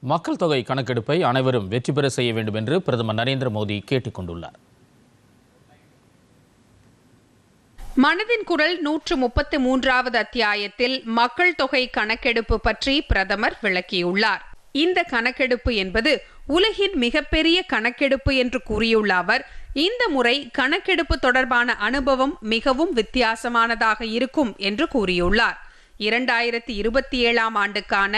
மக்கள் தொகை கணக்கெடுப்பை அனைவரும் வெற்றி பெற செய்ய வேண்டும் என்று பிரதமர் நரேந்திர மோடி கேட்டுக் கொண்டுள்ளார். மனதின் குரல் 133வது அத்தியாயத்தில் மக்கள் தொகை கணக்கெடுப்பு பற்றி பிரதமர் விளக்கியுள்ளார். இந்த கணக்கெடுப்பு என்பது உலகின் மிகப்பெரிய கணக்கெடுப்பு என்று கூறியுள்ள அவர், இந்த முறை கணக்கெடுப்பு தொடர்பான அனுபவம் மிகவும் வித்தியாசமானதாக இருக்கும் என்று கூறியுள்ளார். 2027ஆம் ஆண்டுக்கான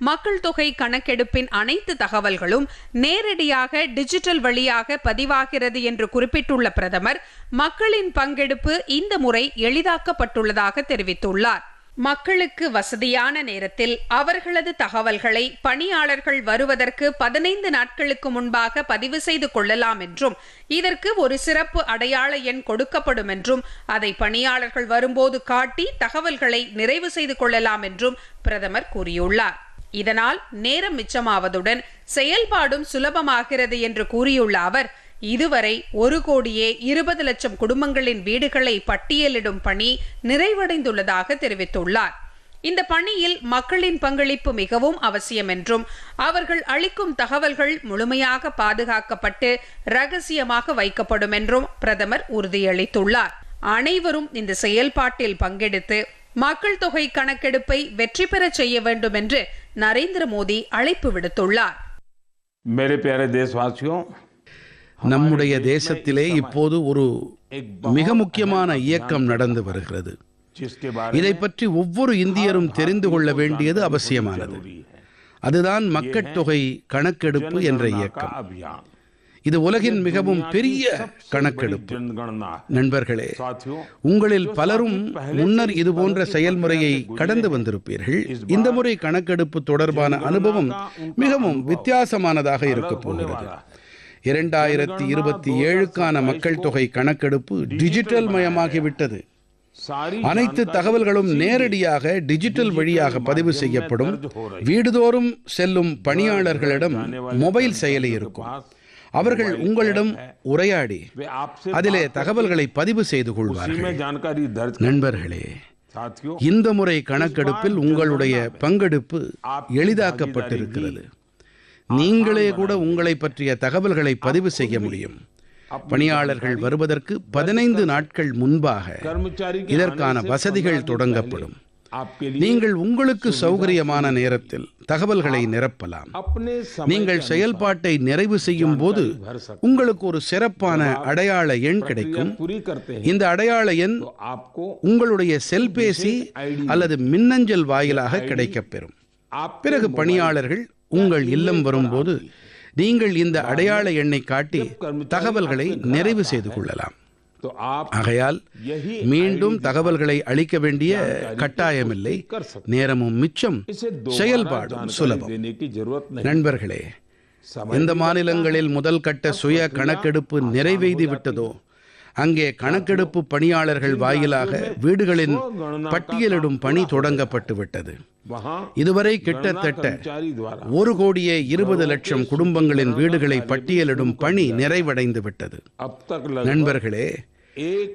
மக்கள் தொகை கணக்கெடுப்பின் அனைத்து தகவல்களும் நேரடியாக டிஜிட்டல் வழியாக பதிவாகிறது என்று குறிப்பிட்டுள்ள பிரதமர், மக்களின் பங்கெடுப்பு இந்த முறை எளிதாக்கப்பட்டுள்ளதாக தெரிவித்துள்ளார். மக்களுக்கு வசதியான நேரத்தில் அவர்களது தகவல்களை பணியாளர்கள் வருவதற்கு 15 நாட்களுக்கு முன்பாக பதிவு செய்து கொள்ளலாம் என்றும், இதற்கு ஒரு சிறப்பு அடையாள எண் கொடுக்கப்படும் என்றும், அதை பணியாளர்கள் வரும்போது காட்டி தகவல்களை நிறைவு செய்து கொள்ளலாம் என்றும் பிரதமர் கூறியுள்ளார். இதனால் நேரம் மிச்சமாவதுடன் செயல்பாடும் சுலபமாகிறது என்று கூறியுள்ள அவர், இதுவரை 1,20,00,000 குடும்பங்களின் வீடுகளை பட்டியலிடும் பணி நிறைவடைந்துள்ளதாக தெரிவித்துள்ளார். இந்த பணியில் மக்களின் பங்களிப்பு மிகவும் அவசியம் என்றும், அவர்கள் அளிக்கும் தகவல்கள் முழுமையாக பாதுகாக்கப்பட்டு ரகசியமாக வைக்கப்படும் என்றும் பிரதமர் உறுதியளித்துள்ளார். அனைவரும் இந்த செயல்பாட்டில் பங்கெடுத்து மக்கள் தொகை கணக்கெடுப்பை வெற்றி பெற செய்ய வேண்டும் என்று நரேந்திர மோடி அழைப்பு விடுத்துள்ளார். நம்முடைய தேசத்திலே இப்போது ஒரு மிக முக்கியமான இயக்கம் நடந்து வருகிறது. இதை பற்றி ஒவ்வொரு இந்தியரும் தெரிந்து கொள்ள வேண்டியது அவசியமானது. அதுதான் மக்கள் தொகை கணக்கெடுப்பு என்ற இயக்கம். இது உலகின் மிகவும் பெரிய கணக்கெடுப்பு. நண்பர்களே, உங்களில் பலரும் முன்னர் இதுபோன்ற செயல்முறையை கடந்து வந்திருப்பீர்கள். இந்த முறை கணக்கெடுப்பு தொடர்பான அனுபவம் மிகவும் வித்தியாசமானதாக இருக்கப் போகிறது. 2027க்கான மக்கள் தொகை கணக்கெடுப்பு டிஜிட்டல் மயமாகிவிட்டது. அனைத்து தகவல்களும் நேரடியாக டிஜிட்டல் வழியாக பதிவு செய்யப்படும். வீடுதோறும் செல்லும் பணியாளர்களிடம் மொபைல் செயலி இருக்கும். அவர்கள் உங்களிடம் உரையாடி அதிலே தகவல்களை பதிவு செய்து கொள்வார்கள். நண்பர்களே, இந்த முறை கணக்கெடுப்பில் உங்களுடைய பங்கெடுப்பு எளிதாக்கப்பட்டிருக்கிறது. நீங்களே கூட உங்களை பற்றிய தகவல்களை பதிவு செய்ய முடியும். பணியாளர்கள் வருவதற்கு 15 நாட்கள் முன்பாக இதற்கான வசதிகள் தொடங்கப்படும். நீங்கள் உங்களுக்கு சௌகரியமான நேரத்தில் தகவல்களை நிரப்பலாம். நீங்கள் செயல்பாட்டை நிறைவு செய்யும் போது உங்களுக்கு ஒரு சிறப்பான அடையாள எண் கிடைக்கும். இந்த அடையாள எண் உங்களுடைய செல்பேசி அல்லது மின்னஞ்சல் வாயிலாக கிடைக்கப்பெறும். பிறகு பணியாளர்கள் உங்கள் இல்லம் வரும்போது நீங்கள் இந்த அடையாள எண்ணை காட்டி தகவல்களை நிறைவு செய்து கொள்ளலாம். ஆகையால் மீண்டும் தகவல்களை அளிக்க வேண்டிய கட்டாயமில்லை. நேரமும் மிச்சம், செயல்பாடும் சுலபம். நண்பர்களே, எந்த மாநிலங்களில் முதல் கட்ட சுய கணக்கெடுப்பு நிறைவேறி விட்டதோ அங்கே கணக்கெடுப்பு பணியாளர்கள் வாயிலாக வீடுகளின் பட்டியலிடும் பணி தொடங்கப்பட்டு விட்டது. இதுவரை கிட்டத்தட்ட 1,20,00,000 குடும்பங்களின் வீடுகளை பட்டியலிடும் பணி நிறைவடைந்து விட்டது. நண்பர்களே,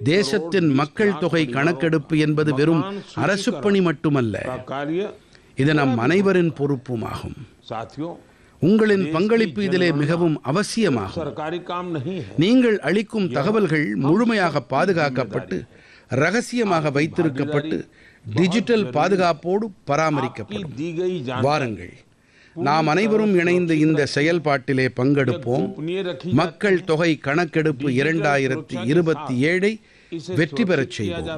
தேசத்தின் மக்கள் தொகை கணக்கெடுப்பு என்பது வெறும் அரசு பணி மட்டுமல்ல, இது நம் அனைவரின் பொறுப்புமாகும். உங்களின் பங்களிப்பு இதிலே மிகவும் அவசியமாகும். நீங்கள் அளிக்கும் தகவல்கள் முழுமையாக பாதுகாக்கப்பட்டு ரகசியமாக வைத்திருக்கப்பட்டு டிஜிட்டல் பாதுகாப்போடு பராமரிக்கப்படும். வாருங்கள், நாம் அனைவரும் இணைந்து இந்த செயல்பாட்டிலே பங்கெடுப்போம். மக்கள் தொகை கணக்கெடுப்பு 2027ஐ வெற்றி பெறச் செய்வோம்.